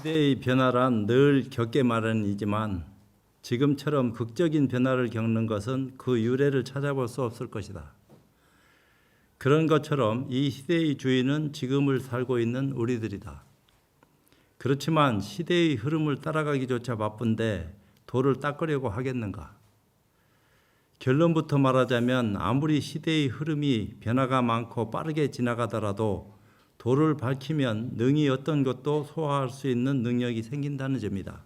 시대의 변화란 늘 겪게 마련이지만 지금처럼 극적인 변화를 겪는 것은 그 유래를 찾아볼 수 없을 것이다. 그런 것처럼 이 시대의 주인은 지금을 살고 있는 우리들이다. 그렇지만 시대의 흐름을 따라가기조차 바쁜데 도를 닦으려고 하겠는가? 결론부터 말하자면 아무리 시대의 흐름이 변화가 많고 빠르게 지나가더라도 도를 밝히면 능히 어떤 것도 소화할 수 있는 능력이 생긴다는 점이다.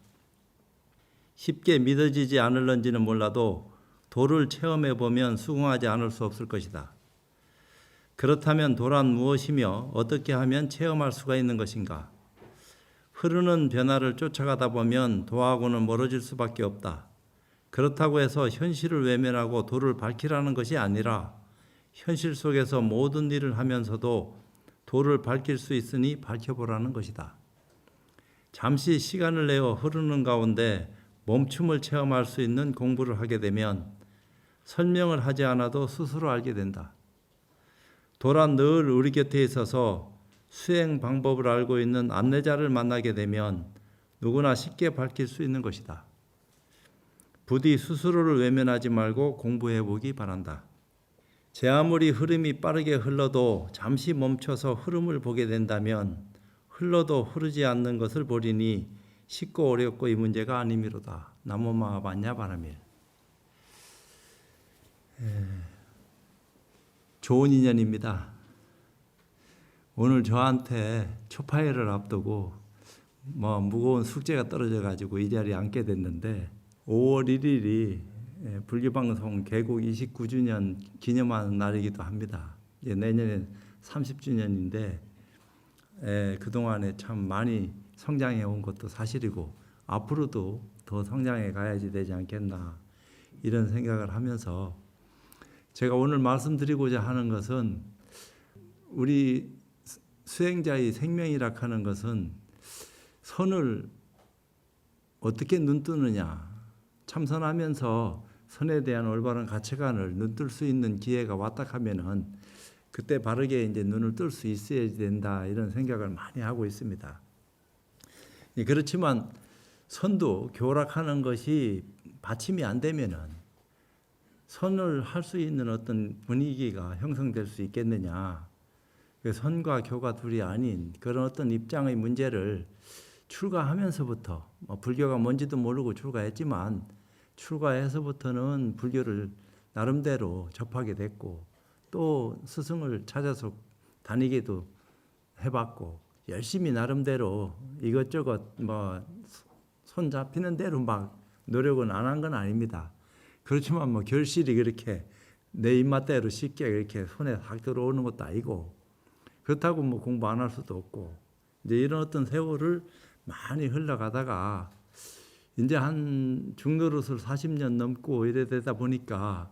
쉽게 믿어지지 않을런지는 몰라도 도를 체험해 보면 수긍하지 않을 수 없을 것이다. 그렇다면 도란 무엇이며 어떻게 하면 체험할 수가 있는 것인가? 흐르는 변화를 쫓아가다 보면 도하고는 멀어질 수밖에 없다. 그렇다고 해서 현실을 외면하고 도를 밝히라는 것이 아니라 현실 속에서 모든 일을 하면서도 도를 밝힐 수 있으니 밝혀보라는 것이다. 잠시 시간을 내어 흐르는 가운데 멈춤을 체험할 수 있는 공부를 하게 되면 설명을 하지 않아도 스스로 알게 된다. 도란 늘 우리 곁에 있어서 수행 방법을 알고 있는 안내자를 만나게 되면 누구나 쉽게 밝힐 수 있는 것이다. 부디 스스로를 외면하지 말고 공부해 보기 바란다. 제 아무리 흐름이 빠르게 흘러도 잠시 멈춰서 흐름을 보게 된다면 흘러도 흐르지 않는 것을 보리니 쉽고 어렵고 이 문제가 아니미로다. 나무마 반야 바라밀. 좋은 인연입니다. 오늘 저한테 초파회를 앞두고 무거운 숙제가 떨어져 가지고 이 자리에 앉게 됐는데 5월 1일이 불교방송 개국 29주년 기념하는 날이기도 합니다. 내년에 30주년인데 그동안에 참 많이 성장해 온 것도 사실이고 앞으로도 더 성장해 가야지 되지 않겠나 이런 생각을 하면서 제가 오늘 말씀드리고자 하는 것은 우리 수행자의 생명이라 하는 것은 선을 어떻게 눈뜨느냐, 참선하면서 선에 대한 올바른 가치관을 눈뜰 수 있는 기회가 왔다 하면은 그때 바르게 이제 눈을 뜰 수 있어야 된다 이런 생각을 많이 하고 있습니다. 그렇지만 선도 교락하는 것이 받침이 안 되면은 선을 할 수 있는 어떤 분위기가 형성될 수 있겠느냐? 선과 교가 둘이 아닌 그런 어떤 입장의 문제를 출가하면서부터 불교가 뭔지도 모르고 출가했지만 출가해서부터는 불교를 나름대로 접하게 됐고 또 스승을 찾아서 다니기도 해봤고 열심히 나름대로 이것저것 손 잡히는 대로 막 노력은 안 한 건 아닙니다. 그렇지만 결실이 그렇게 내 입맛대로 쉽게 이렇게 손에 확 들어오는 것도 아니고 그렇다고 공부 안 할 수도 없고 이제 이런 어떤 세월을 많이 흘러가다가 이제 한 중노릇을 40년 넘고 이래 되다 보니까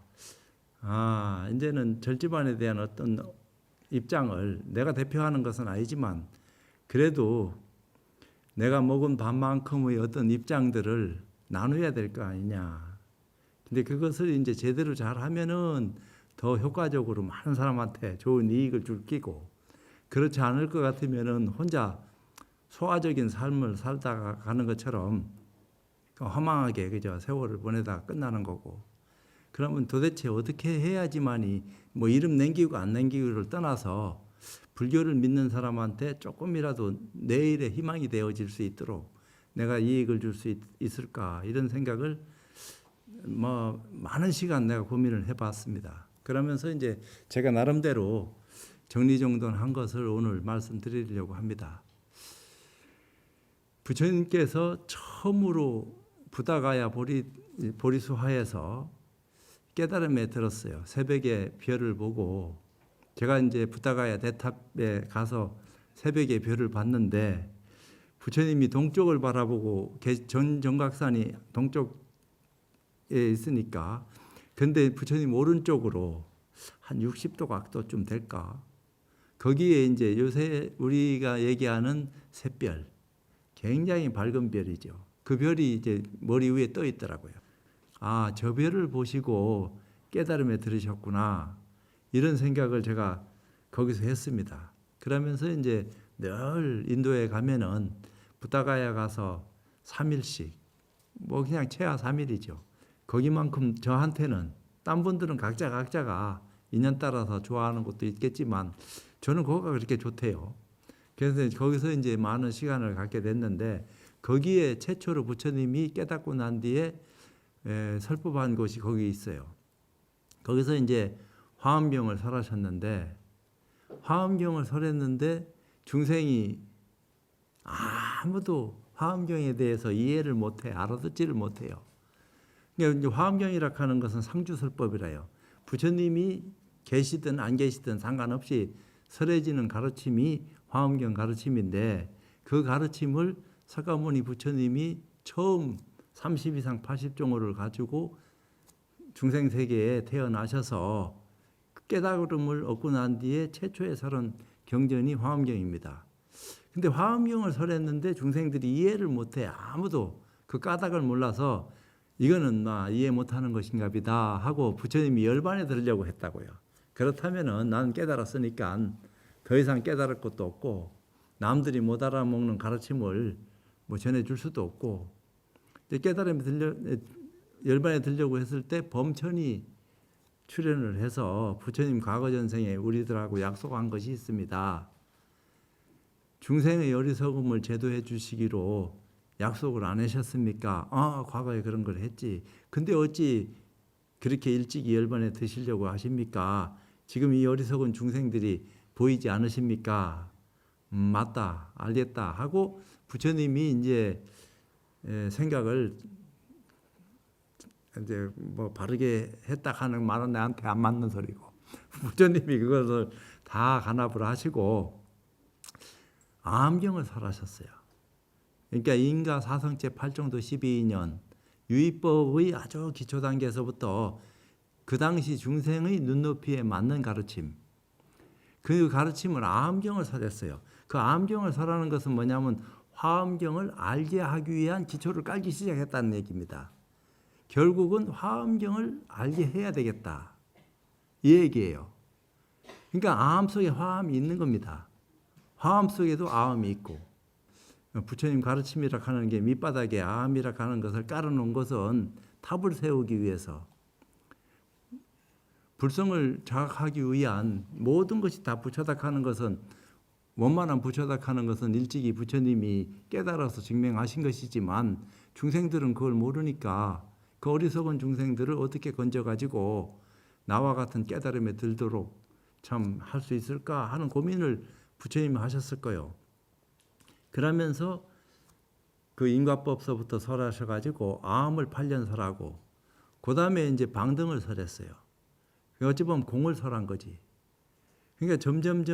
이제는 절집안에 대한 어떤 입장을 내가 대표하는 것은 아니지만 그래도 내가 먹은 밥만큼의 어떤 입장들을 나눠야 될 거 아니냐. 근데 그것을 이제 제대로 잘 하면은 더 효과적으로 많은 사람한테 좋은 이익을 줄 끼고 그렇지 않을 것 같으면은 혼자 소화적인 삶을 살다가 가는 것처럼 허망하게 그저 세월을 보내다가 끝나는 거고 그러면 도대체 어떻게 해야지만이 이름 남기고 안 남기고를 떠나서 불교를 믿는 사람한테 조금이라도 내일의 희망이 되어질 수 있도록 내가 이익을 줄 수 있을까 이런 생각을 많은 시간 내가 고민을 해봤습니다. 그러면서 이제 제가 나름대로 정리정돈한 것을 오늘 말씀드리려고 합니다. 부처님께서 처음으로 부다가야 보리수화에서 깨달음에 들었어요. 새벽에 별을 보고 제가 이제 부다가야 대탑에 가서 새벽에 별을 봤는데 부처님이 동쪽을 바라보고 정각산이 동쪽에 있으니까 근데 부처님 오른쪽으로 한 60도 각도쯤 될까? 거기에 이제 요새 우리가 얘기하는 샛별 굉장히 밝은 별이죠. 그 별이 이제 머리 위에 떠 있더라고요. 저 별을 보시고 깨달음에 들으셨구나. 이런 생각을 제가 거기서 했습니다. 그러면서 이제 늘 인도에 가면은 부다가야 가서 3일씩 뭐 그냥 최하 3일이죠. 거기만큼 저한테는 딴 분들은 각자가 인연 따라서 좋아하는 것도 있겠지만 저는 거기가 그렇게 좋대요. 그래서 거기서 이제 많은 시간을 갖게 됐는데 거기에 최초로 부처님이 깨닫고 난 뒤에 설법한 곳이 거기 있어요. 거기서 이제 화엄경을 설하셨는데 화엄경을 설했는데 중생이 아무도 화엄경에 대해서 이해를 못해 알아듣지를 못해요. 그러니까 이제 화엄경이라 하는 것은 상주설법이라요. 부처님이 계시든 안 계시든 상관없이 설해지는 가르침이 화엄경 가르침인데 그 가르침을 석가모니 부처님이 처음 30 이상 80종호를 가지고 중생세계에 태어나셔서 깨달음을 얻고 난 뒤에 최초의 설은 경전이 화엄경입니다. 근데 화엄경을 설했는데 중생들이 이해를 못해. 아무도 그 까닭을 몰라서 이거는 나 이해 못하는 것인가 보다 하고 부처님이 열반에 들으려고 했다고요. 그렇다면은 나는 깨달았으니까 더 이상 깨달을 것도 없고 남들이 못 알아먹는 가르침을 뭐 전해줄 수도 없고 깨달음이 열반에 들려고 했을 때 범천이 출연을 해서 부처님 과거 전생에 우리들하고 약속한 것이 있습니다. 중생의 어리석음을 제도해 주시기로 약속을 안 하셨습니까? 과거에 그런 걸 했지. 근데 어찌 그렇게 일찍이 열반에 드시려고 하십니까? 지금 이 어리석은 중생들이 보이지 않으십니까? 맞다, 알겠다 하고 부처님이 이제 생각을 이제 뭐 바르게 했다 하는 말은 나한테 안 맞는 소리고 부처님이 그것을 다 간합을 하시고 암경을 설하셨어요. 그러니까 인가 사성체 8정도 12년 유의법의 아주 기초 단계에서부터 그 당시 중생의 눈높이에 맞는 가르침, 그 가르침을 암경을 설했어요. 그 암경을 설하는 것은 뭐냐면 화엄경을 알게 하기 위한 기초를 깔기 시작했다는 얘기입니다. 결국은 화엄경을 알게 해야 되겠다 이 얘기예요. 그러니까 암 속에 화엄이 있는 겁니다. 화엄 속에도 아음이 있고 부처님 가르침이라 하는 게 밑바닥에 아음이라 하는 것을 깔아놓은 것은 탑을 세우기 위해서 불성을 자각하기 위한 모든 것이 다 부처닥하는 것은 원만한 부처닥하는 것은 일찍이 부처님이 깨달아서 증명하신 것이지만 중생들은 그걸 모르니까 그 어리석은 중생들을 어떻게 건져가지고 나와 같은 깨달음에 들도록 참 할 수 있을까 하는 고민을 부처님이 하셨을 거예요. 그러면서 그 인과법서부터 설하셔가지고 아음을 8년 설하고 그 다음에 이제 방등을 설했어요. 어찌 보면 공을 설한 거지. 그러니까 점점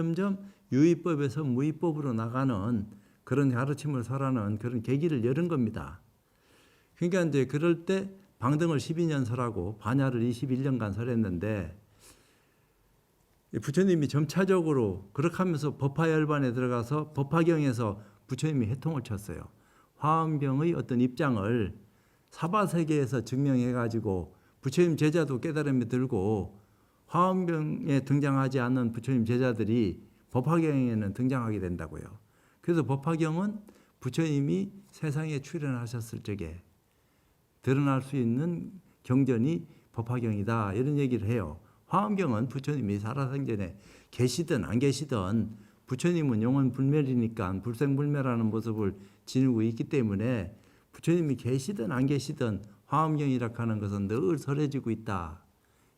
유의법에서 무의법으로 나가는 그런 가르침을 설하는 그런 계기를 열은 겁니다. 그러니까 이제 그럴 때 방등을 12년 설하고 반야를 21년간 설했는데 부처님이 점차적으로 그렇게 하면서 법화열반에 들어가서 법화경에서 부처님이 해통을 쳤어요. 화엄경의 어떤 입장을 사바세계에서 증명해가지고 부처님 제자도 깨달음에 들고 화엄경에 등장하지 않는 부처님 제자들이 법화경에는 등장하게 된다고요. 그래서 법화경은 부처님이 세상에 출연하셨을 적에 드러날 수 있는 경전이 법화경이다 이런 얘기를 해요. 화엄경은 부처님이 살아생전에 계시든 안 계시든 부처님은 영원불멸이니까 불생불멸하는 모습을 지니고 있기 때문에 부처님이 계시든 안 계시든 화엄경이라 하는 것은 늘 설해지고 있다.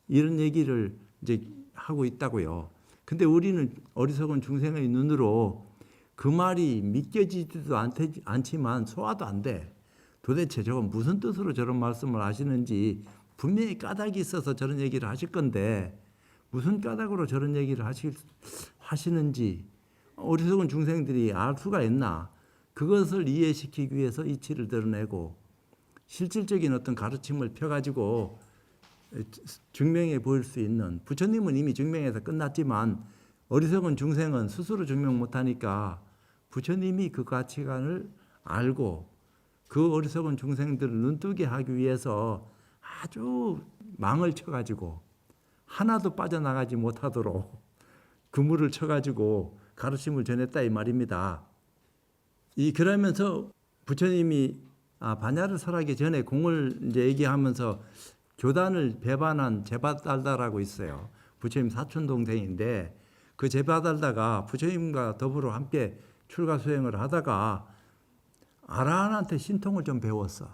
이런 얘기를 이제 하고 있다고요. 근데 우리는 어리석은 중생의 눈으로 그 말이 믿겨지지도 않지만 소화도 안 돼. 도대체 저건 무슨 뜻으로 저런 말씀을 하시는지 분명히 까닭이 있어서 저런 얘기를 하실 건데 무슨 까닭으로 저런 얘기를 하시는지 어리석은 중생들이 알 수가 있나. 그것을 이해시키기 위해서 이치를 드러내고 실질적인 어떤 가르침을 펴가지고 증명해 보일 수 있는, 부처님은 이미 증명해서 끝났지만 어리석은 중생은 스스로 증명 못하니까 부처님이 그 가치관을 알고 그 어리석은 중생들을 눈뜨게 하기 위해서 아주 망을 쳐가지고 하나도 빠져나가지 못하도록 그물을 쳐가지고 가르침을 전했다 이 말입니다. 그러면서 부처님이 반야를 설하기 전에 공을 이제 얘기하면서 교단을 배반한 제바달다라고 있어요. 부처님 사촌 동생인데 그 제바달다가 부처님과 더불어 함께 출가 수행을 하다가 아라한한테 신통을 좀 배웠어.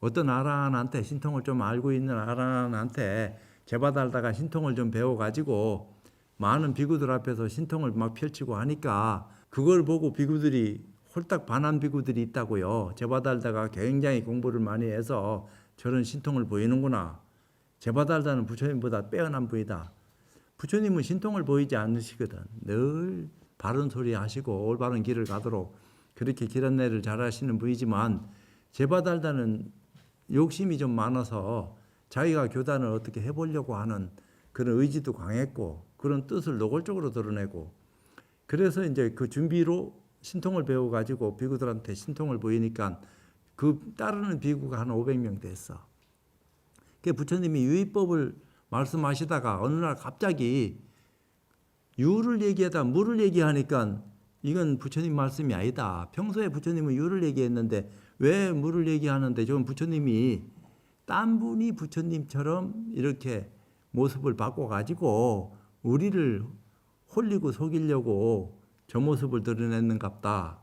어떤 아라한한테 신통을 좀 알고 있는 아라한한테 제바달다가 신통을 좀 배워가지고 많은 비구들 앞에서 신통을 막 펼치고 하니까 그걸 보고 비구들이 홀딱 반한 비구들이 있다고요. 제바달다가 굉장히 공부를 많이 해서 저런 신통을 보이는구나. 제바달다는 부처님보다 빼어난 분이다. 부처님은 신통을 보이지 않으시거든. 늘 바른 소리 하시고 올바른 길을 가도록 그렇게 길 안내를 잘 하시는 분이지만 제바달다는 욕심이 좀 많아서 자기가 교단을 어떻게 해보려고 하는 그런 의지도 강했고 그런 뜻을 노골적으로 드러내고 그래서 이제 그 준비로 신통을 배워가지고 비구들한테 신통을 보이니까 그 따르는 비구가 한 500명 됐어. 그 부처님이 유의법을 말씀하시다가 어느 날 갑자기 유를 얘기하다 물을 얘기하니까 이건 부처님 말씀이 아니다. 평소에 부처님은 유를 얘기했는데 왜 물을 얘기하는데 저건 부처님이 딴 분이 부처님처럼 이렇게 모습을 바꿔가지고 우리를 홀리고 속이려고 저 모습을 드러냈는갑다.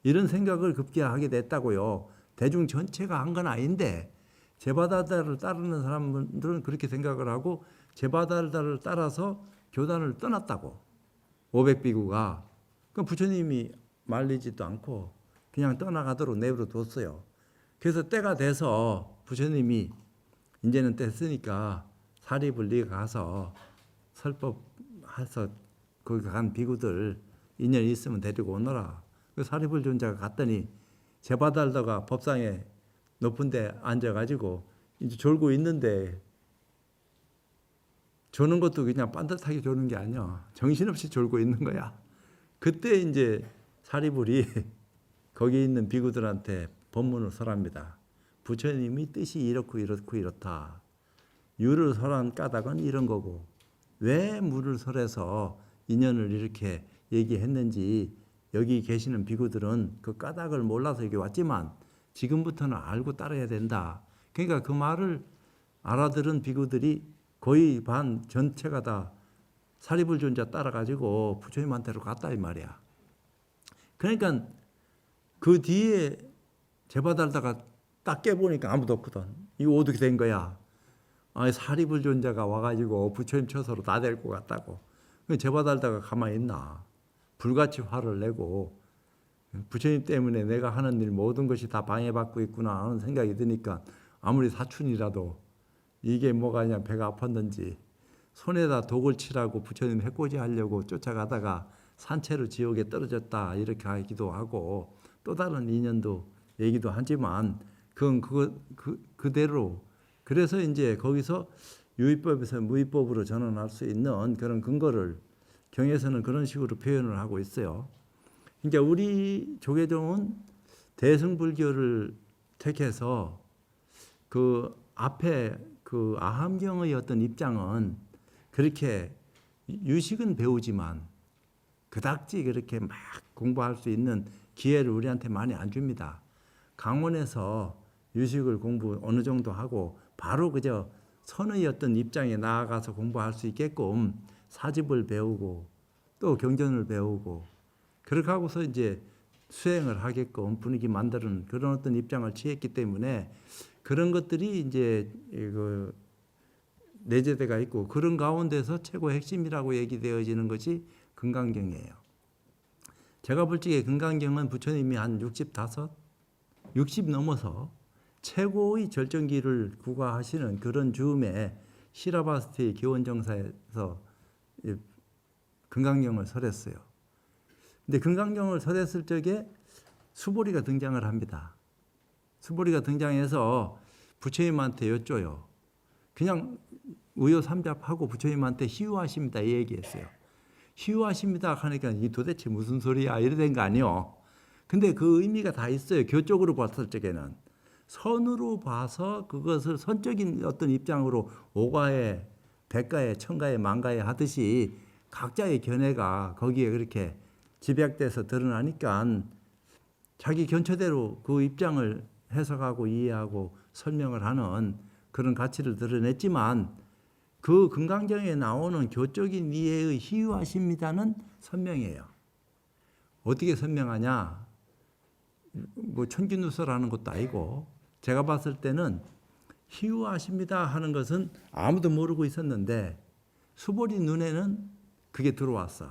이런 생각을 급기야 하게 됐다고요. 대중 전체가 한 건 아닌데 제바달다를 따르는 사람들은 그렇게 생각을 하고 제바달다를 따라서 교단을 떠났다고. 500비구가. 그럼 부처님이 말리지도 않고 그냥 떠나가도록 내버려뒀어요. 그래서 때가 돼서 부처님이 이제는 됐으니까 사립을 네가 가서 설법해서 거기 간 비구들 인연 있으면 데리고 오너라. 그 사리불 존자가 갔더니 제바달다가 법상에 높은 데 앉아가지고 이제 졸고 있는데 조는 것도 그냥 반듯하게 조는 게 아니야. 정신없이 졸고 있는 거야. 그때 이제 사리불이 거기 있는 비구들한테 법문을 설합니다. 부처님이 뜻이 이렇고 이렇고 이렇다. 유를 설한 까닭은 이런 거고 왜 무를 설해서 인연을 이렇게 얘기했는지 여기 계시는 비구들은 그 까닭을 몰라서 여기 왔지만 지금부터는 알고 따라야 된다. 그러니까 그 말을 알아들은 비구들이 거의 반 전체가 다 사리불 존자 따라가지고 부처님한테로 갔다 이 말이야. 그러니까 그 뒤에 제바달다가 딱 깨보니까 아무도 없거든. 이거 어떻게 된 거야? 사리불 존자가 와가지고 부처님 처소로 다 데리고 갔다고. 제바달다가 가만히 있나? 불같이 화를 내고 부처님 때문에 내가 하는 일 모든 것이 다 방해받고 있구나 하는 생각이 드니까 아무리 사춘이라도 이게 뭐가 그냥 배가 아팠는지 손에다 독을 치라고 부처님 해코지 하려고 쫓아가다가 산채로 지옥에 떨어졌다 이렇게 하기도 하고 또 다른 인연도 얘기도 하지만 그건 그대로 그래서 이제 거기서 유의법에서 무의법으로 전환할 수 있는 그런 근거를 경에서는 그런 식으로 표현을 하고 있어요. 그러니까 우리 조계종은 대승불교를 택해서 그 앞에 그 아함경의 어떤 입장은 그렇게 유식은 배우지만 그닥지 그렇게 막 공부할 수 있는 기회를 우리한테 많이 안 줍니다. 강원에서 유식을 공부 어느 정도 하고 바로 그저 선의 어떤 입장에 나아가서 공부할 수 있게끔 사집을 배우고 또 경전을 배우고 그렇게 하고서 이제 수행을 하게끔 분위기 만드는 그런 어떤 입장을 취했기 때문에 그런 것들이 이제 그 내재되가 있고 그런 가운데서 최고 핵심이라고 얘기되어지는 것이 금강경이에요. 제가 볼 적에 금강경은 부처님이 한 65, 60 넘어서 최고의 절정기를 구가하시는 그런 즈음에 시라바스티 기원정사에서 금강경을 설했어요. 근데 금강경을 설했을 적에 수보리가 등장을 합니다. 수보리가 등장해서 부처님한테 여쭤요. 그냥 의효삼잡하고 부처님한테 희유하십니다 이 얘기했어요. 희유하십니다 하니까 이 도대체 무슨 소리야 이래 된 거 아니요. 근데 그 의미가 다 있어요. 교적으로 봤을 적에는. 선으로 봐서 그것을 선적인 어떤 입장으로 오가에 백가에 천가에 만가에 하듯이 각자의 견해가 거기에 그렇게 집약돼서 드러나니까 자기 견처대로 그 입장을 해석하고 이해하고 설명을 하는 그런 가치를 드러냈지만 그 금강경에 나오는 교적인 이해의 희유하십니다는 선명해요. 어떻게 선명하냐? 뭐 천기누설하는 것도 아니고 제가 봤을 때는 희유하십니다 하는 것은 아무도 모르고 있었는데 수보리 눈에는 그게 들어왔어.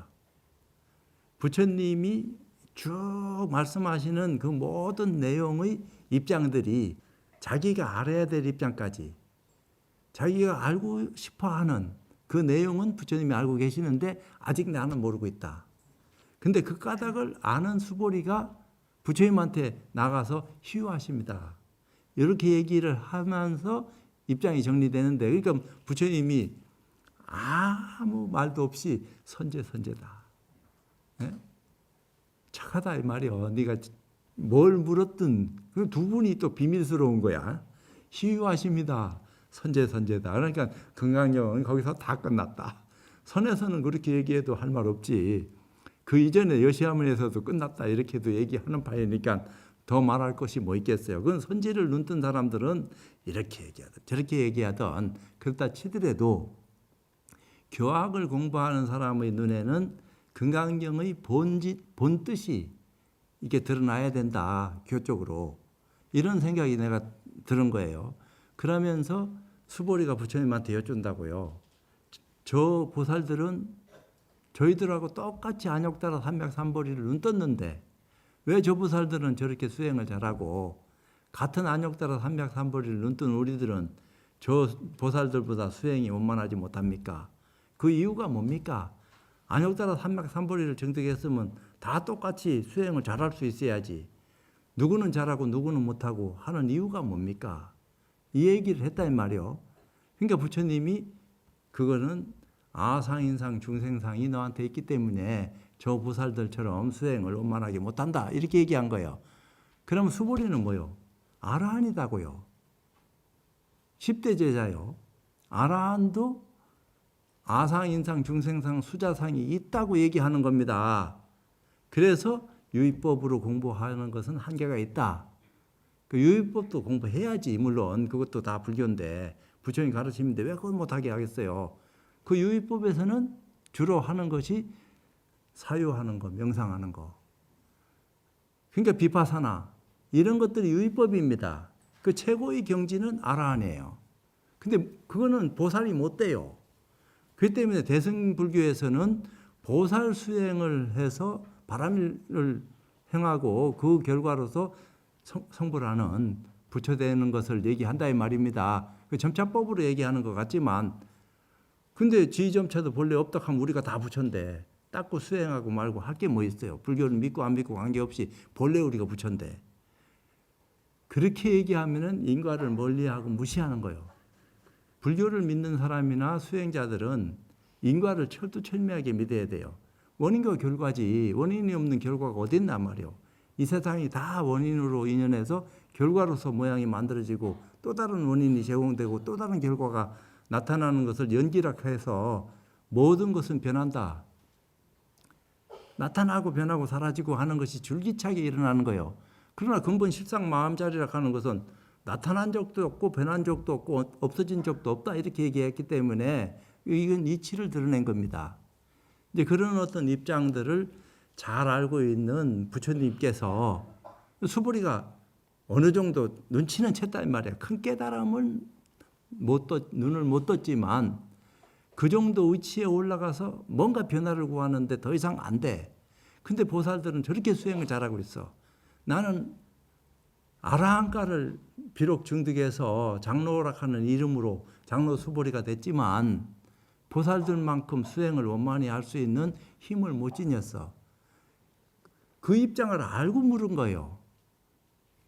부처님이 쭉 말씀하시는 그 모든 내용의 입장들이 자기가 알아야 될 입장까지 자기가 알고 싶어하는 그 내용은 부처님이 알고 계시는데 아직 나는 모르고 있다. 근데 그 까닭을 아는 수보리가 부처님한테 나가서 희유하십니다. 이렇게 얘기를 하면서 입장이 정리되는데 그러니까 부처님이 아무 말도 없이 선제다. 네? 착하다 이 말이요. 네가 뭘 물었든 그 두 분이 또 비밀스러운 거야. 희유하십니다. 선제다. 그러니까 금강경은 거기서 다 끝났다. 선에서는 그렇게 얘기해도 할 말 없지. 그 이전에 여시아문에서도 끝났다 이렇게도 얘기하는 바이니까 더 말할 것이 뭐 있겠어요. 그건 선지를 눈뜬 사람들은 이렇게 얘기하든 저렇게 얘기하든 그렇다 치더라도 교학을 공부하는 사람의 눈에는 금강경의 본 뜻이 이게 드러나야 된다. 교적으로. 이런 생각이 내가 들은 거예요. 그러면서 수보리가 부처님한테 여쭌다고요. 저 보살들은 저희들하고 똑같이 안욕따라 삼백삼보리를 눈떴는데 왜 저 보살들은 저렇게 수행을 잘하고 같은 안욕따라 삼백삼보리를 눈뜬 우리들은 저 보살들보다 수행이 원만하지 못합니까? 그 이유가 뭡니까? 안욕따라 삼백삼보리를 정득했으면 다 똑같이 수행을 잘할 수 있어야지. 누구는 잘하고 누구는 못하고 하는 이유가 뭡니까? 이 얘기를 했단 말이요. 그러니까 부처님이 그거는 아상인상 중생상이 너한테 있기 때문에 저 보살들처럼 수행을 원만하게 못한다 이렇게 얘기한 거예요. 그럼 수보리는 뭐요? 아라한이다고요. 10대 제자요. 아라한도 아상인상 중생상 수자상이 있다고 얘기하는 겁니다. 그래서 유의법으로 공부하는 것은 한계가 있다. 그 유의법도 공부해야지. 물론 그것도 다 불교인데 부처님 가르침인데 왜 그걸 못하게 하겠어요. 그 유의법에서는 주로 하는 것이 사유하는 거, 명상하는 거. 그러니까 비파사나 이런 것들이 유의법입니다. 그 최고의 경지는 아라한이에요. 근데 그거는 보살이 못 돼요. 그렇기 때문에 대승불교에서는 보살 수행을 해서 바람을 행하고 그 결과로서 성불하는 부처되는 것을 얘기한다 이 말입니다. 그 점차법으로 얘기하는 것 같지만 근데 지점차도 본래 없다 하면 우리가 다 부처인데 닦고 수행하고 말고 할 게 뭐 있어요. 불교를 믿고 안 믿고 관계없이 본래 우리가 부처인데 그렇게 얘기하면은 인과를 멀리하고 무시하는 거예요. 불교를 믿는 사람이나 수행자들은 인과를 철두철미하게 믿어야 돼요. 원인과 결과지 원인이 없는 결과가 어디 있나 말이에요. 이 세상이 다 원인으로 인연해서 결과로서 모양이 만들어지고 또 다른 원인이 제공되고 또 다른 결과가 나타나는 것을 연기락해서 모든 것은 변한다. 나타나고 변하고 사라지고 하는 것이 줄기차게 일어나는 거예요. 그러나 근본 실상 마음자리라 하는 것은 나타난 적도 없고 변한 적도 없고 없어진 적도 없다 이렇게 얘기했기 때문에 이건 이치를 드러낸 겁니다. 이제 그런 어떤 입장들을 잘 알고 있는 부처님께서 수보리가 어느 정도 눈치는 챘단 말이에요. 큰 깨달음을 눈을 못 떴지만 그 정도 위치에 올라가서 뭔가 변화를 구하는데 더 이상 안 돼. 근데 보살들은 저렇게 수행을 잘하고 있어. 나는 아라한가를 비록 증득해서 장로락하는 이름으로 장로 수보리가 됐지만 보살들만큼 수행을 원만히 할 수 있는 힘을 못 지녔어. 그 입장을 알고 물은 거예요.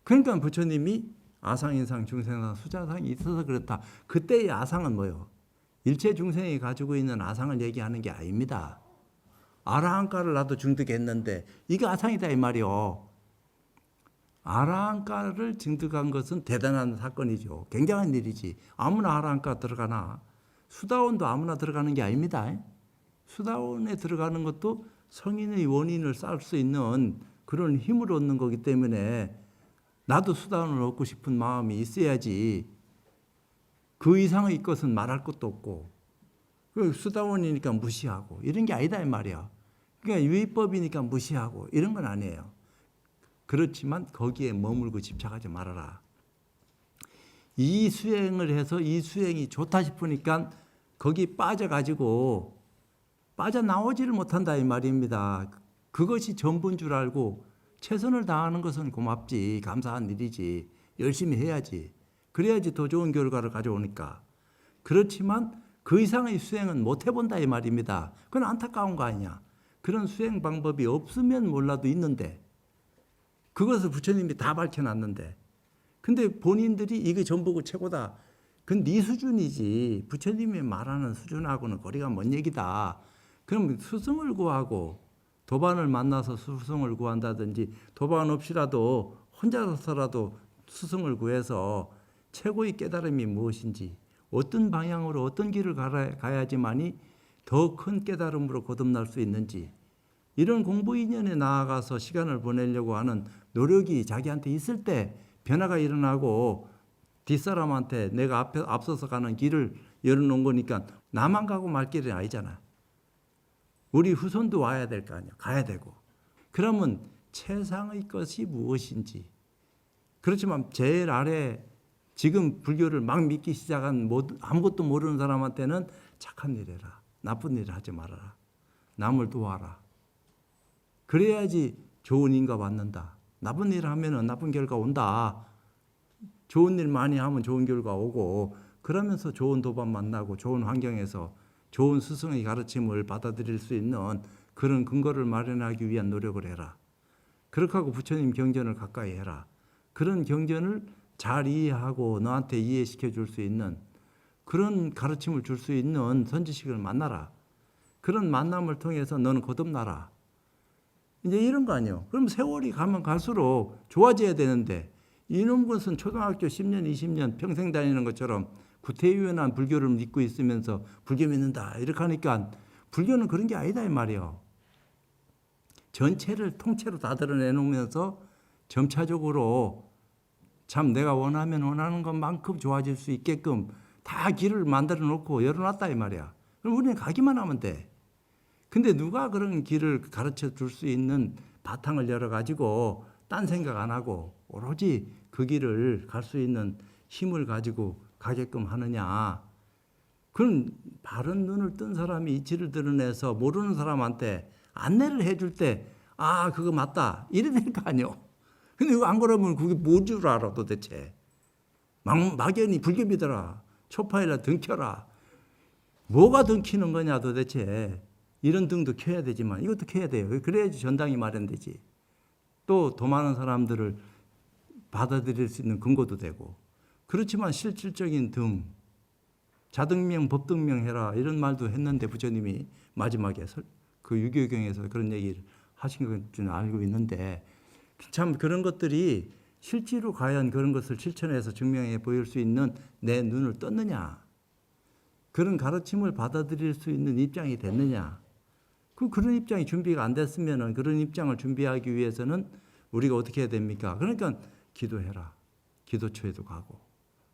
그러니까 부처님이 아상인상 중생상 수자상이 있어서 그렇다. 그때의 아상은 뭐예요? 일체 중생이 가지고 있는 아상을 얘기하는 게 아닙니다. 아라한가를 나도 증득했는데 이게 아상이다 이 말이요. 아라한가를 증득한 것은 대단한 사건이죠. 굉장한 일이지. 아무나 아라한가 들어가나. 수다원도 아무나 들어가는 게 아닙니다. 수다원에 들어가는 것도 성인의 원인을 쌓을 수 있는 그런 힘을 얻는 거기 때문에 나도 수단을 얻고 싶은 마음이 있어야지. 그 이상의 것은 말할 것도 없고, 그 수다원이니까 무시하고 이런 게 아니다 이 말이야. 그러니까 유의법이니까 무시하고 이런 건 아니에요. 그렇지만 거기에 머물고 집착하지 말아라. 이 수행을 해서 이 수행이 좋다 싶으니까 거기 빠져가지고 빠져나오지를 못한다 이 말입니다. 그것이 전부인 줄 알고 최선을 다하는 것은 고맙지, 감사한 일이지, 열심히 해야지. 그래야지 더 좋은 결과를 가져오니까. 그렇지만 그 이상의 수행은 못 해본다 이 말입니다. 그건 안타까운 거 아니냐. 그런 수행 방법이 없으면 몰라도 있는데 그것을 부처님이 다 밝혀놨는데, 근데 본인들이 이게 전부고 최고다. 그건 네 수준이지 부처님이 말하는 수준하고는 거리가 먼 얘기다. 그럼 스승을 구하고 도반을 만나서 스승을 구한다든지, 도반 없이라도 혼자서라도 스승을 구해서 최고의 깨달음이 무엇인지, 어떤 방향으로 어떤 길을 가야지만이 더 큰 깨달음으로 거듭날 수 있는지, 이런 공부 인연에 나아가서 시간을 보내려고 하는 노력이 자기한테 있을 때 변화가 일어나고, 뒷사람한테 내가 앞서서 가는 길을 열어놓은 거니까 나만 가고 말 길이 아니잖아. 우리 후손도 와야 될 거 아니야. 가야 되고. 그러면 최상의 것이 무엇인지. 그렇지만 제일 아래 지금 불교를 막 믿기 시작한 아무것도 모르는 사람한테는 착한 일 해라. 나쁜 일 하지 말아라. 남을 도와라. 그래야지 좋은 인가 받는다. 나쁜 일 하면은 나쁜 결과 온다. 좋은 일 많이 하면 좋은 결과 오고, 그러면서 좋은 도반 만나고 좋은 환경에서 좋은 스승의 가르침을 받아들일 수 있는 그런 근거를 마련하기 위한 노력을 해라. 그렇게 하고 부처님 경전을 가까이 해라. 그런 경전을 잘 이해하고 너한테 이해시켜 줄 수 있는 그런 가르침을 줄 수 있는 선지식을 만나라. 그런 만남을 통해서 너는 거듭나라. 이제 이런 거 아니에요. 그럼 세월이 가면 갈수록 좋아져야 되는데, 이런 것은 초등학교 10년, 20년 평생 다니는 것처럼 구태의연한 불교를 믿고 있으면서 불교 믿는다 이렇게 하니까 불교는 그런 게 아니다 이 말이에요. 전체를 통째로 다 드러내놓으면서 점차적으로 참 내가 원하는 것만큼 좋아질 수 있게끔 다 길을 만들어 놓고 열어놨다 이 말이야. 그럼 우리는 가기만 하면 돼. 근데 누가 그런 길을 가르쳐 줄 수 있는 바탕을 열어가지고 딴 생각 안 하고 오로지 그 길을 갈 수 있는 힘을 가지고 가게끔 하느냐. 그건 바른 눈을 뜬 사람이 이치를 드러내서 모르는 사람한테 안내를 해줄 때, 아, 그거 맞다. 이래 될 거 아니요. 근데 이거 안 그러면 그게 뭔 줄 알아 도대체. 막연히 불교 믿어라. 초파이라 등켜라. 뭐가 등키는 거냐 도대체. 이런 등도 켜야 되지만 이것도 켜야 돼요. 그래야지 전당이 마련되지. 또 더 많은 사람들을 받아들일 수 있는 근거도 되고. 그렇지만 실질적인 등, 자등명 법등명 해라 이런 말도 했는데 부처님이 마지막에 그 유교경에서 그런 얘기를 하신 걸 알고 있는데, 참 그런 것들이 실제로 과연 그런 것을 실천해서 증명해 보일 수 있는 내 눈을 떴느냐, 그런 가르침을 받아들일 수 있는 입장이 됐느냐. 그런 입장이 준비가 안 됐으면 그런 입장을 준비하기 위해서는 우리가 어떻게 해야 됩니까? 그러니까 기도해라. 기도처에도 가고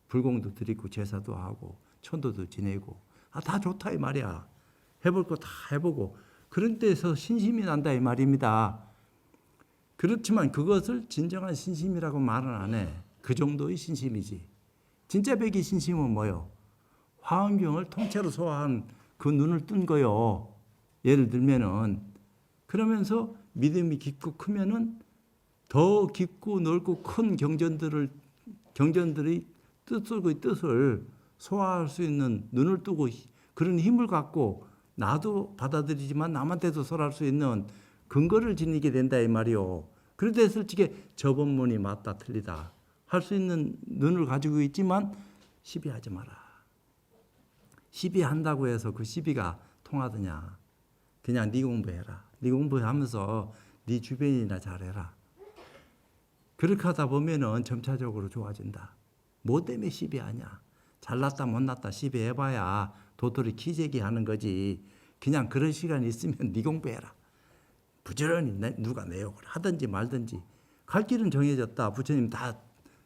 불공도 드리고 제사도 하고 천도도 지내고, 다 좋다 이 말이야. 해볼 거 다 해보고 그런 데서 신심이 난다 이 말입니다. 그렇지만 그것을 진정한 신심이라고 말은 안 해. 그 정도의 신심이지. 진짜 백의 신심은 뭐요? 화엄경을 통째로 소화한 그 눈을 뜬 거요. 예를 들면은, 그러면서 믿음이 깊고 크면은 더 깊고 넓고 큰 경전들의 뜻을 소화할 수 있는 눈을 뜨고 그런 힘을 갖고 나도 받아들이지만 남한테도 설할 수 있는 근거를 지니게 된다 이 말이요. 그런데 솔직히 저 법문이 맞다 틀리다 할 수 있는 눈을 가지고 있지만 시비하지 마라. 시비한다고 해서 그 시비가 통하더냐. 그냥 네 공부해라. 네 공부하면서 네 주변이나 잘해라. 그렇게 하다 보면은 점차적으로 좋아진다. 뭐 때문에 시비하냐. 잘났다 못났다 시비해봐야 도토리 키재기 하는 거지. 그냥 그런 시간이 있으면 네 공부해라. 부지런히 누가 내욕을 하든지 말든지 갈 길은 정해졌다. 부처님 다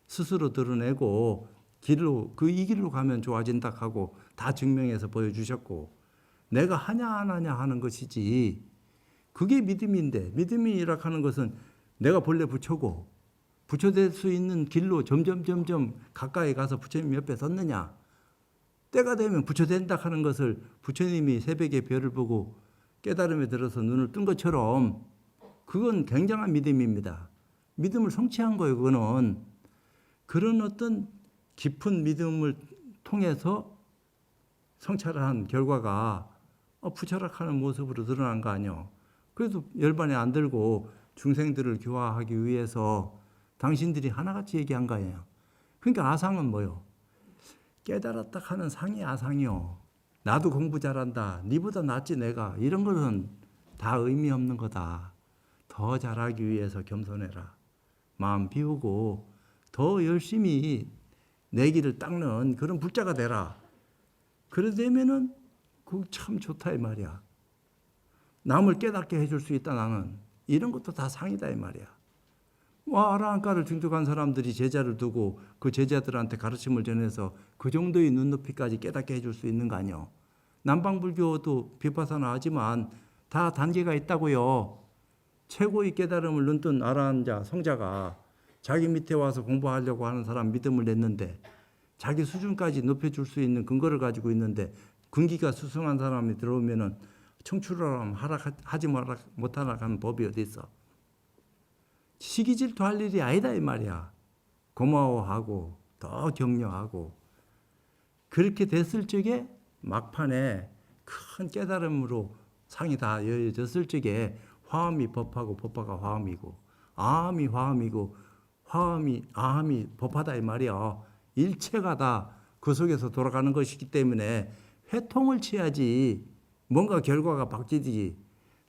스스로 드러내고 이 길로 가면 좋아진다 하고 다 증명해서 보여주셨고 내가 하냐 안 하냐 하는 것이지 그게 믿음인데 믿음이라 하는 것은 내가 본래 부처고 부처 될 수 있는 길로 점점 가까이 가서 부처님 옆에 섰느냐 때가 되면 부처 된다 하는 것을 부처님이 새벽에 별을 보고 깨달음에 들어서 눈을 뜬 것처럼 그건 굉장한 믿음입니다. 믿음을 성취한 거예요. 그거는 그런 어떤 깊은 믿음을 통해서 성찰한 결과가 부처락하는 모습으로 드러난 거 아니요. 그래도 열반에 안 들고 중생들을 교화하기 위해서 당신들이 하나같이 얘기한 거예요. 그러니까 아상은 뭐요? 깨달았다 하는 상이 아상이요. 나도 공부 잘한다. 니보다 낫지 내가. 이런 것은 다 의미 없는 거다. 더 잘하기 위해서 겸손해라. 마음 비우고 더 열심히 내 길을 닦는 그런 불자가 되라. 그래 되면은 그거 참 좋다 이 말이야. 남을 깨닫게 해줄 수 있다 나는. 이런 것도 다 상이다 이 말이야. 아라한가를 증득한 사람들이 제자를 두고 그 제자들한테 가르침을 전해서 그 정도의 눈높이까지 깨닫게 해줄 수 있는 거 아니요. 남방불교도 비파사나 하지만 다 단계가 있다고요. 최고의 깨달음을 눈뜬 아라한 자, 성자가 자기 밑에 와서 공부하려고 하는 사람 믿음을 냈는데 자기 수준까지 높여줄 수 있는 근거를 가지고 있는데 근기가 수승한 사람이 들어오면은 청출하면 하지 못하나 하는 법이 어디 있어. 시기 질투할 일이 아니다 이 말이야. 고마워하고 더 격려하고 그렇게 됐을 적에 막판에 큰 깨달음으로 상이 다 여여졌을 적에 화엄이 법하고 법화가 화엄이고 아함이 화엄이고 아함이 법하다 이 말이야. 일체가 다 그 속에서 돌아가는 것이기 때문에 회통을 취하지 뭔가 결과가 바뀌지.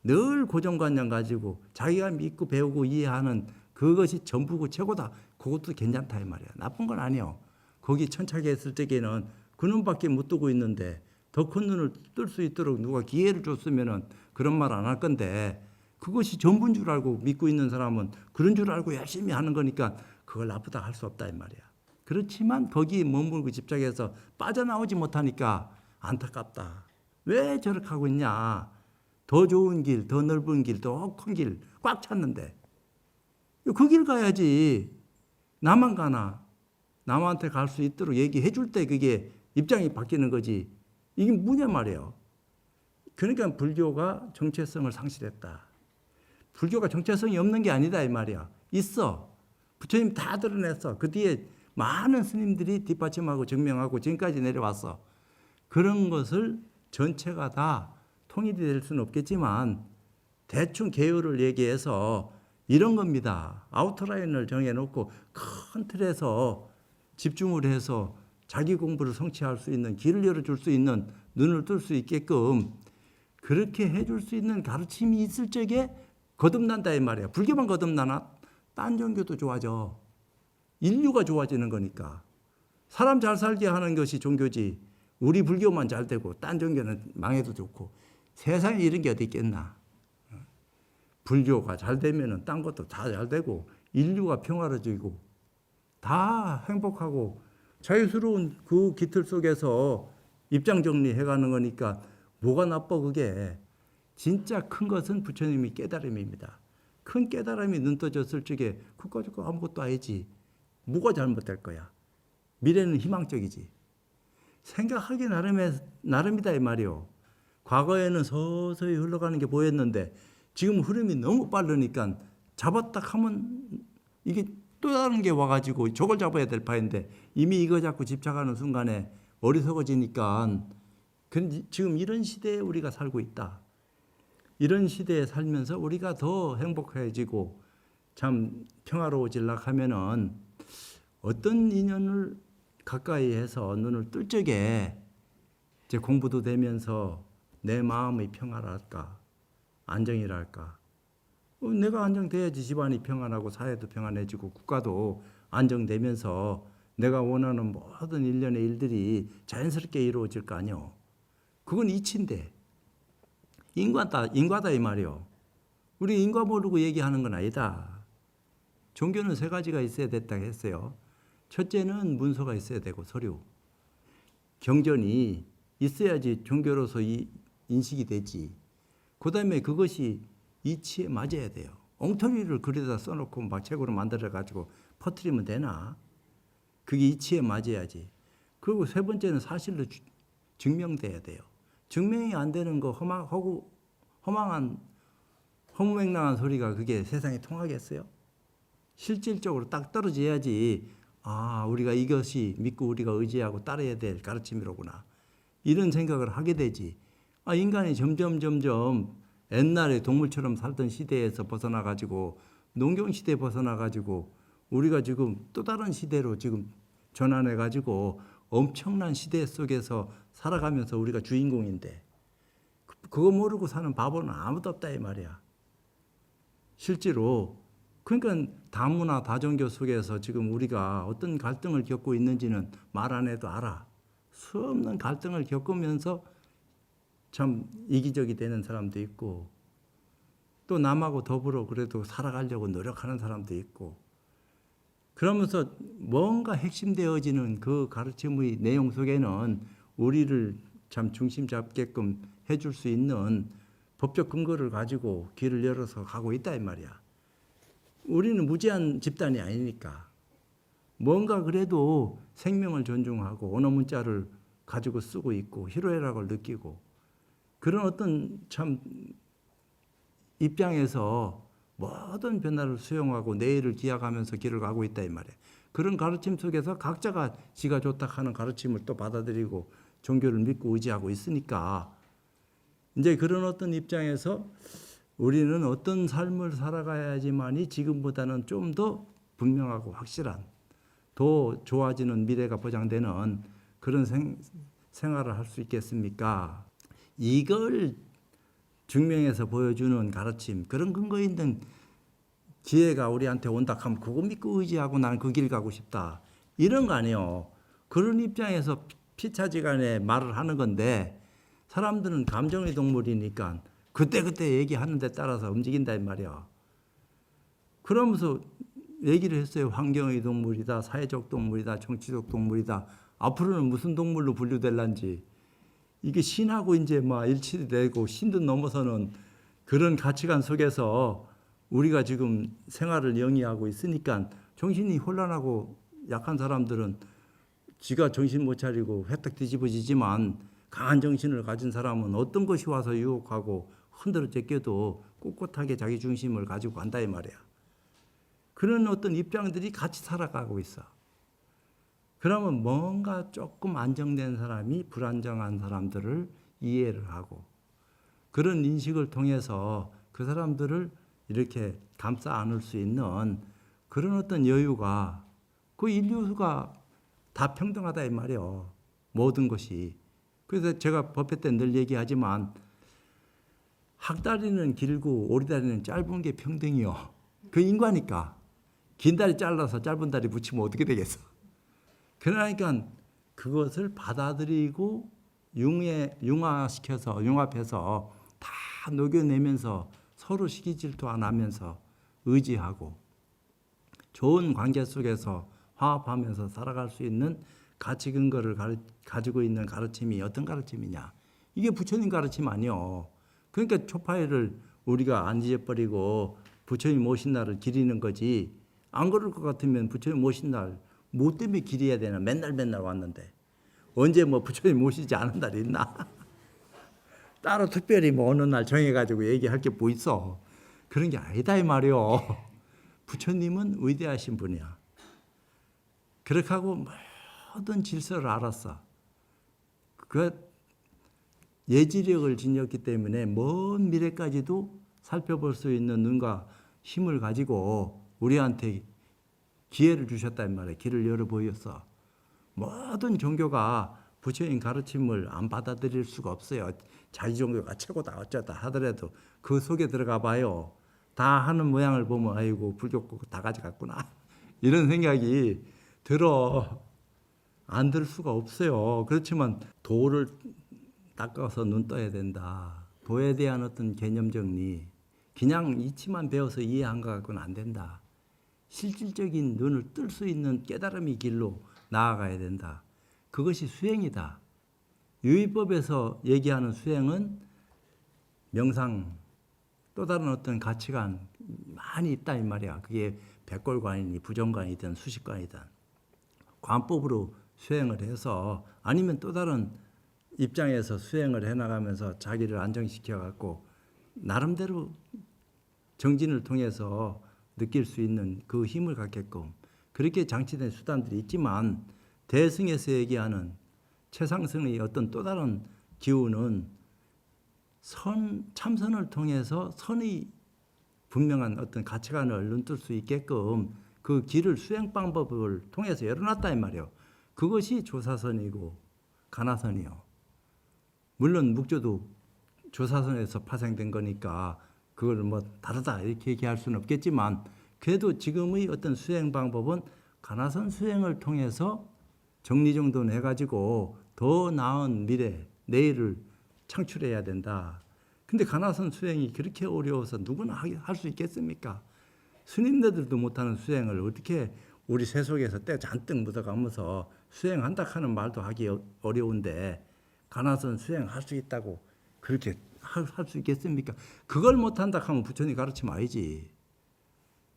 늘 고정관념 가지고 자기가 믿고 배우고 이해하는 그것이 전부고 최고다. 그것도 괜찮다 이 말이야. 나쁜 건 아니요. 거기 천착에 했을 적에는 그 눈밖에 못 뜨고 있는데 더 큰 눈을 뜰 수 있도록 누가 기회를 줬으면은 그런 말 안 할 건데 그것이 전부인 줄 알고 믿고 있는 사람은 그런 줄 알고 열심히 하는 거니까 그걸 나쁘다 할 수 없다 이 말이야. 그렇지만 거기에 머물고 집착해서 빠져나오지 못하니까 안타깝다. 왜 저렇게 하고 있냐. 더 좋은 길, 더 넓은 길, 더 큰 길 꽉 찼는데 그 길 가야지. 나만 가나. 남한테 갈 수 있도록 얘기해 줄 때 그게 입장이 바뀌는 거지. 이게 뭐냐 말이에요. 그러니까 불교가 정체성을 상실했다. 불교가 정체성이 없는 게 아니다 이 말이야. 있어. 부처님 다 드러냈어. 그 뒤에 많은 스님들이 뒷받침하고 증명하고 지금까지 내려왔어. 그런 것을 전체가 다 통일이 될 수는 없겠지만 대충 개요를 얘기해서 이런 겁니다. 아우트라인을 정해놓고 큰 틀에서 집중을 해서 자기 공부를 성취할 수 있는 길을 열어줄 수 있는 눈을 뜰 수 있게끔 그렇게 해줄 수 있는 가르침이 있을 적에 거듭난다 이 말이야. 불교만 거듭나나? 딴 종교도 좋아져. 인류가 좋아지는 거니까. 사람 잘 살게 하는 것이 종교지. 우리 불교만 잘 되고 딴 종교는 망해도 좋고 세상에 이런 게 어디 있겠나. 불교가 잘 되면은 딴 것도 다 잘 되고 인류가 평화로워지고 다 행복하고 자유스러운 그 기틀 속에서 입장 정리해가는 거니까 뭐가 나빠 그게. 진짜 큰 것은 부처님이 깨달음입니다. 큰 깨달음이 눈 떠졌을 적에 그까짓 거 아무것도 아니지. 뭐가 잘못될 거야. 미래는 희망적이지. 생각하기 나름이다 이 말이요. 과거에는 서서히 흘러가는 게 보였는데 지금 흐름이 너무 빠르니까 잡았다 하면 이게 또 다른 게 와가지고 저걸 잡아야 될 파인데 이미 이거 잡고 집착하는 순간에 어리석어지니까 지금 이런 시대에 우리가 살고 있다. 이런 시대에 살면서 우리가 더 행복해지고 참 평화로워지려고 하면은 어떤 인연을 가까이 해서 눈을 뜰 적에 이제 공부도 되면서 내 마음의 평화랄까 안정이랄까. 내가 안정돼야지 집안이 평안하고 사회도 평안해지고 국가도 안정되면서 내가 원하는 모든 일련의 일들이 자연스럽게 이루어질 거 아니요. 그건 이치인데 인과다 이 말이요. 우리 인과 모르고 얘기하는 건 아니다. 종교는 세 가지가 있어야 됐다 했어요. 첫째는 문서가 있어야 되고 서류. 경전이 있어야지 종교로서 인식이 되지. 그 다음에 그것이 이치에 맞아야 돼요. 엉터리를 글에다 써놓고 막 책으로 만들어가지고 퍼뜨리면 되나? 그게 이치에 맞아야지. 그리고 세 번째는 사실로 증명돼야 돼요. 증명이 안 되는 거 허무맹랑한 소리가 그게 세상에 통하겠어요? 실질적으로 딱 떨어져야지 우리가 이것이 믿고 우리가 의지하고 따라야 될 가르침이로구나. 이런 생각을 하게 되지. 인간이 점점 옛날에 동물처럼 살던 시대에서 벗어나가지고 농경시대에 벗어나가지고 우리가 지금 또 다른 시대로 지금 전환해가지고 엄청난 시대 속에서 살아가면서 우리가 주인공인데 그거 모르고 사는 바보는 아무도 없다 이 말이야. 실제로 그러니까 다문화 다종교 속에서 지금 우리가 어떤 갈등을 겪고 있는지는 말 안 해도 알아. 수없는 갈등을 겪으면서 참 이기적이 되는 사람도 있고 또 남하고 더불어 그래도 살아가려고 노력하는 사람도 있고 그러면서 뭔가 핵심되어지는 그 가르침의 내용 속에는 우리를 참 중심 잡게끔 해줄 수 있는 법적 근거를 가지고 길을 열어서 가고 있다 이 말이야. 우리는 무지한 집단이 아니니까 뭔가 그래도 생명을 존중하고 언어 문자를 가지고 쓰고 있고 희로애락을 느끼고 그런 어떤 참 입장에서 모든 변화를 수용하고 내일을 기약하면서 길을 가고 있다 이 말이에요. 그런 가르침 속에서 각자가 지가 좋다 하는 가르침을 또 받아들이고 종교를 믿고 의지하고 있으니까 이제 그런 어떤 입장에서 우리는 어떤 삶을 살아가야지만이 지금보다는 좀 더 분명하고 확실한 더 좋아지는 미래가 보장되는 그런 생활을 할 수 있겠습니까? 이걸 증명해서 보여주는 가르침 그런 근거 있는 기회가 우리한테 온다 하면 그거 믿고 의지하고 나는 그 길 가고 싶다 이런 거 아니에요. 그런 입장에서 피차지간에 말을 하는 건데 사람들은 감정의 동물이니까 그때 얘기하는 데 따라서 움직인다 이 말이야. 그러면서 얘기를 했어요. 환경의 동물이다, 사회적 동물이다, 정치적 동물이다. 앞으로는 무슨 동물로 분류될란지. 이게 신하고 이제 막 일치되고 신도 넘어서는 그런 가치관 속에서 우리가 지금 생활을 영위하고 있으니까 정신이 혼란하고 약한 사람들은 지가 정신 못 차리고 회딱 뒤집어지지만 강한 정신을 가진 사람은 어떤 것이 와서 유혹하고 흔들어 제껴도 꿋꿋하게 자기 중심을 가지고 간다 이 말이야. 그런 어떤 입장들이 같이 살아가고 있어. 그러면 뭔가 조금 안정된 사람이 불안정한 사람들을 이해를 하고 그런 인식을 통해서 그 사람들을 이렇게 감싸 안을 수 있는 그런 어떤 여유가 그 인류가 다 평등하다 이 말이에요. 모든 것이. 그래서 제가 법회 때 늘 얘기하지만 학다리는 길고 오리다리는 짧은 게 평등이요. 그 인과니까. 긴 다리 잘라서 짧은 다리 붙이면 어떻게 되겠어. 그러니까 그것을 받아들이고 융합해서 다 녹여내면서 서로 시기 질투 안 하면서 의지하고 좋은 관계 속에서 화합하면서 살아갈 수 있는 가치 근거를 가지고 있는 가르침이 어떤 가르침이냐. 이게 부처님 가르침 아니요. 그러니까 초파회를 우리가 안 잊어버리고 부처님 오신 날을 기리는 거지. 안 그럴 것 같으면 부처님 오신 날 뭐 때문에 기려야 되나. 맨날 왔는데. 언제 뭐 부처님 오시지 않은 날이 있나. 따로 특별히 뭐 어느 날 정해가지고 얘기할 게 뭐 있어. 그런 게 아니다 이 말이요. 부처님은 위대하신 분이야. 그렇게 하고 모든 질서를 알았어. 그 예지력을 지녔기 때문에 먼 미래까지도 살펴볼 수 있는 눈과 힘을 가지고 우리한테 기회를 주셨단 말이에요. 길을 열어 보였어. 모든 종교가 부처님 가르침을 안 받아들일 수가 없어요. 자기 종교가 최고다 어쩌다 하더라도 그 속에 들어가 봐요. 다 하는 모양을 보면 아이고 불교 다 가져갔구나. 이런 생각이 들어. 안 들 수가 없어요. 그렇지만 도를 닦아서 눈 떠야 된다. 도에 대한 어떤 개념 정리, 그냥 이치만 배워서 이해한 것 갖고는 안 된다. 실질적인 눈을 뜰 수 있는 깨달음의 길로 나아가야 된다. 그것이 수행이다. 유의법에서 얘기하는 수행은 명상, 또 다른 어떤 가치관 많이 있다 이 말이야. 그게 백골관이니 부정관이든 수식관이든 관법으로 수행을 해서 아니면 또 다른 입장에서 수행을 해나가면서 자기를 안정시켜 갖고 나름대로 정진을 통해서 느낄 수 있는 그 힘을 갖게끔 그렇게 장치된 수단들이 있지만 대승에서 얘기하는 최상승의 어떤 또 다른 기운은 참선을 통해서 선의 분명한 어떤 가치관을 눈뜰 수 있게끔 그 길을 수행 방법을 통해서 열어놨다 이 말이에요. 그것이 조사선이고 가나선이요. 물론 묵조도 조사선에서 파생된 거니까 그걸 뭐 다르다 이렇게 얘기할 수는 없겠지만 그래도 지금의 어떤 수행 방법은 가나선 수행을 통해서 정리정돈해가지고 더 나은 미래, 내일을 창출해야 된다. 근데 가나선 수행이 그렇게 어려워서 누구나 할 수 있겠습니까? 스님네들도 못하는 수행을 어떻게 우리 세속에서 때 잔뜩 묻어가면서 수행한다 하는 말도 하기 어려운데 가나선 수행할 수 있다고 그렇게 할 수 있겠습니까? 그걸 못한다 하면 부처님 가르치면 아니지.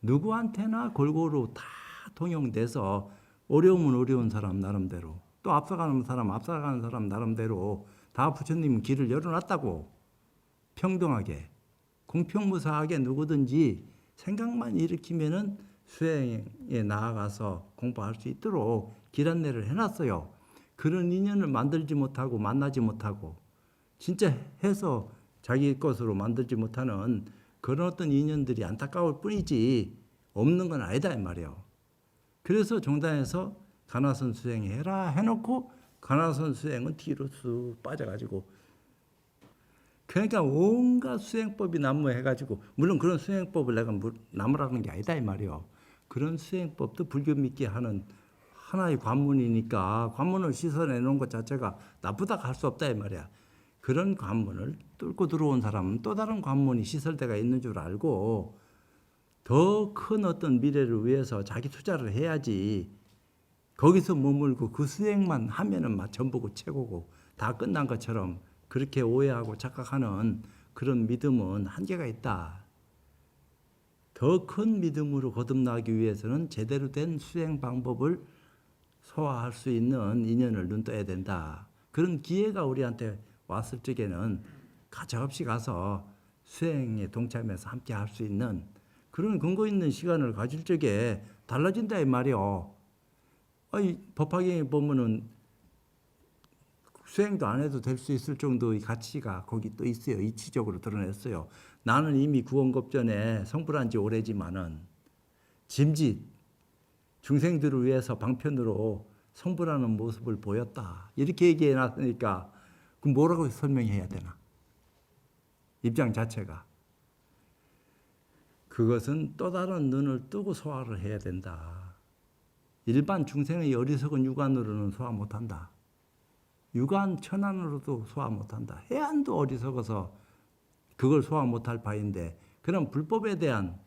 누구한테나 골고루 다 통용돼서 어려우면 어려운 사람 나름대로 또 앞서가는 사람 나름대로 다 부처님 길을 열어놨다고. 평등하게 공평무사하게 누구든지 생각만 일으키면은 수행에 나아가서 공부할 수 있도록 길 안내를 해놨어요. 그런 인연을 만들지 못하고 만나지 못하고 진짜 해서 자기 것으로 만들지 못하는 그런 어떤 인연들이 안타까울 뿐이지 없는 건 아니다 이 말이에요. 그래서 종단에서 가나선 수행해라 해놓고 가나선 수행은 뒤로 쑥 빠져가지고 그러니까 온갖 수행법이 난무해가지고 물론 그런 수행법을 내가 나무라는 게 아니다 이 말이에요. 그런 수행법도 불교 믿게 하는 하나의 관문이니까 관문을 씻어내 놓은 것 자체가 나쁘다 할 수 없다 이 말이야. 그런 관문을 뚫고 들어온 사람은 또 다른 관문이 시설대가 있는 줄 알고 더 큰 어떤 미래를 위해서 자기 투자를 해야지. 거기서 머물고 그 수행만 하면은 막 전부고 최고고 다 끝난 것처럼 그렇게 오해하고 착각하는 그런 믿음은 한계가 있다. 더 큰 믿음으로 거듭나기 위해서는 제대로 된 수행 방법을 소화할 수 있는 인연을 눈떠야 된다. 그런 기회가 우리한테 왔을 적에는 가차없이 가서 수행에 동참해서 함께 할 수 있는 그런 근거 있는 시간을 가질 적에 달라진다 이 말이요. 법화경에 보면은 수행도 안 해도 될 수 있을 정도의 가치가 거기 또 있어요. 이치적으로 드러냈어요. 나는 이미 구원급전에 성불한 지 오래지만은 짐짓 중생들을 위해서 방편으로 성불하는 모습을 보였다. 이렇게 얘기해 놨으니까 그럼 뭐라고 설명해야 되나? 입장 자체가. 그것은 또 다른 눈을 뜨고 소화를 해야 된다. 일반 중생의 어리석은 육안으로는 소화 못한다. 육안 천안으로도 소화 못한다. 해안도 어리석어서 그걸 소화 못할 바인데 그런 불법에 대한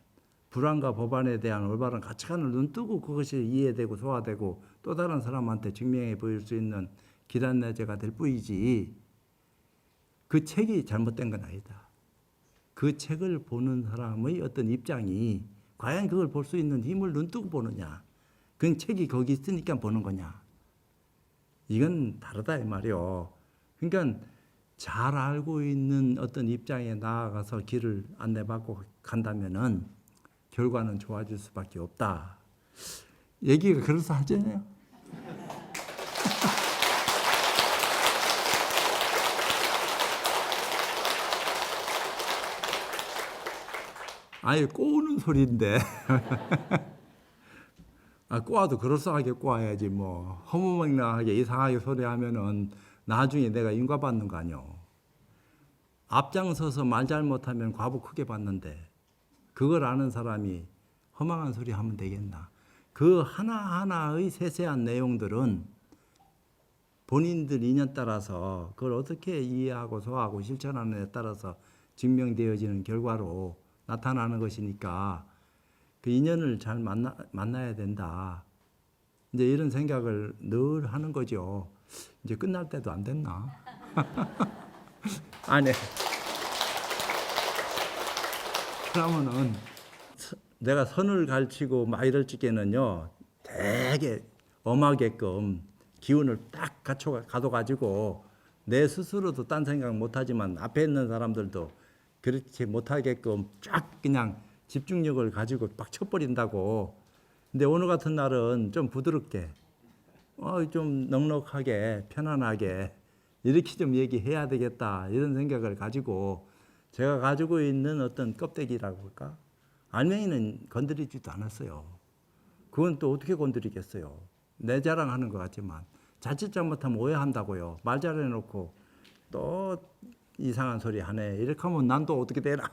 불안과 법안에 대한 올바른 가치관을 눈뜨고 그것이 이해되고 소화되고 또 다른 사람한테 증명해 보일 수 있는 길안내제가 될 뿐이지 그 책이 잘못된 건 아니다. 그 책을 보는 사람의 어떤 입장이 과연 그걸 볼 수 있는 힘을 눈뜨고 보느냐. 그 책이 거기 있으니까 보는 거냐. 이건 다르다 이 말이요. 그러니까 잘 알고 있는 어떤 입장에 나아가서 길을 안내받고 간다면은 결과는 좋아질 수밖에 없다. 얘기가 그래서 하잖아요. 아예 꼬우는 소리인데. 꼬아도 그럴싸하게 꼬아야지 뭐 허무맹랑하게 이상하게 소리하면은 나중에 내가 인과받는 거 아니오. 앞장서서 말 잘못하면 과부 크게 받는데 그걸 아는 사람이 허망한 소리 하면 되겠나. 그 하나하나의 세세한 내용들은 본인들 인연 따라서 그걸 어떻게 이해하고 소화하고 실천하느냐에 따라서 증명되어지는 결과로 나타나는 것이니까 그 인연을 잘 만나야 된다. 이제 이런 생각을 늘 하는 거죠. 이제 끝날 때도 안 됐나? 아니, 그러면은 내가 선을 가르치고 막 이럴 적에는요, 되게 엄하게끔 기운을 딱 가져가지고 내 스스로도 딴 생각 못하지만 앞에 있는 사람들도 그렇게 못하게끔 쫙 그냥 집중력을 가지고 막 쳐버린다고. 근데 오늘 같은 날은 좀 부드럽게, 좀 넉넉하게, 편안하게 이렇게 좀 얘기해야 되겠다 이런 생각을 가지고 제가 가지고 있는 어떤 껍데기라고 할까? 알맹이는 건드리지도 않았어요. 그건 또 어떻게 건드리겠어요? 내 자랑하는 것 같지만 자칫 잘못하면 오해한다고요. 말 잘해놓고 또 이상한 소리 하네. 이렇게 하면 난 또 어떻게 되나?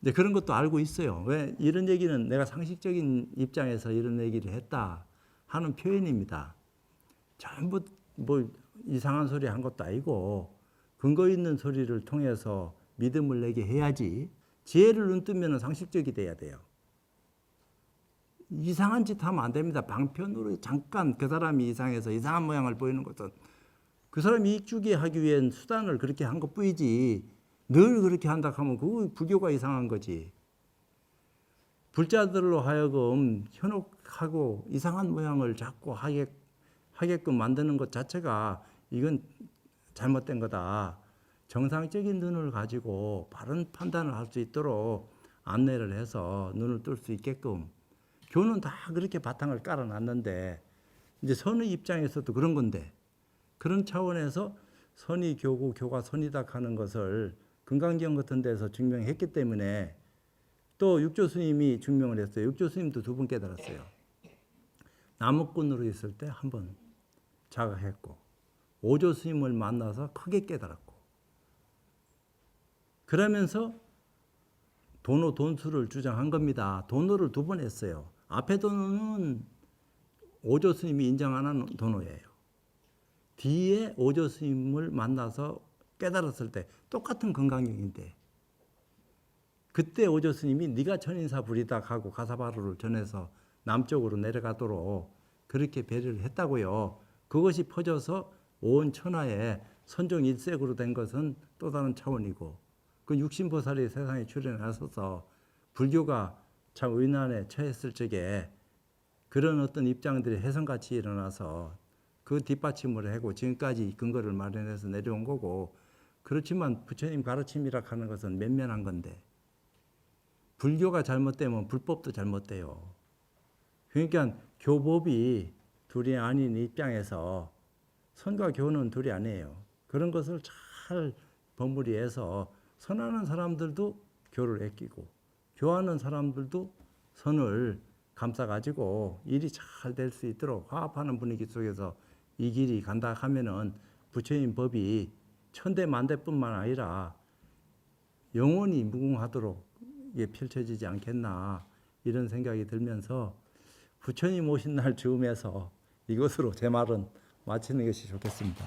이제 그런 것도 알고 있어요. 왜 이런 얘기는 내가 상식적인 입장에서 이런 얘기를 했다 하는 표현입니다. 전부 뭐 이상한 소리 한 것도 아니고 근거 있는 소리를 통해서 믿음을 내게 해야지. 지혜를 눈뜨면 상식적이 돼야 돼요. 이상한 짓 하면 안 됩니다. 방편으로 잠깐 그 사람이 이상해서 이상한 모양을 보이는 것은 그 사람이 이익 주게 하기 위한 수단을 그렇게 한 것뿐이지 늘 그렇게 한다 하면 그거 불교가 이상한 거지. 불자들로 하여금 현혹하고 이상한 모양을 자꾸 하게끔 만드는 것 자체가 이건 잘못된 거다. 정상적인 눈을 가지고 바른 판단을 할 수 있도록 안내를 해서 눈을 뜰 수 있게끔 교는 다 그렇게 바탕을 깔아놨는데 이제 선의 입장에서도 그런 건데 그런 차원에서 선이 교고 교가 선이다 하는 것을 금강경 같은 데서 증명했기 때문에 또 육조 스님이 증명을 했어요. 육조 스님도 2번 깨달았어요. 나무꾼으로 있을 때 1번 자각했고 오조 스님을 만나서 크게 깨달았고 그러면서 돈수를 주장한 겁니다. 돈호를 2번 했어요. 앞에 돈호는 오조 스님이 인정 안 하는 돈호예요. 뒤에 오조 스님을 만나서 깨달았을 때 똑같은 건강경인데 그때 오조 스님이 네가 천인사 부리다 하고 가사바루를 전해서 남쪽으로 내려가도록 그렇게 배려를 했다고요. 그것이 퍼져서 온 천하에 선종 일색으로 된 것은 또 다른 차원이고 그 육신보살이 세상에 출현하셔서 불교가 참 의난에 처했을 적에 그런 어떤 입장들이 혜성같이 일어나서 그 뒷받침을 하고 지금까지 근거를 마련해서 내려온 거고 그렇지만 부처님 가르침이라 하는 것은 면면한 건데 불교가 잘못되면 불법도 잘못돼요. 그러니까 교법이 둘이 아닌 입장에서 선과 교는 둘이 아니에요. 그런 것을 잘 버무리해서 선하는 사람들도 교를 아끼고 교하는 사람들도 선을 감싸가지고 일이 잘 될 수 있도록 화합하는 분위기 속에서 이 길이 간다 하면은 부처님 법이 천대만대뿐만 아니라 영원히 무궁하도록 펼쳐지지 않겠나 이런 생각이 들면서 부처님 오신 날 즈음에서 이것으로 제 말은 마치는 것이 좋겠습니다.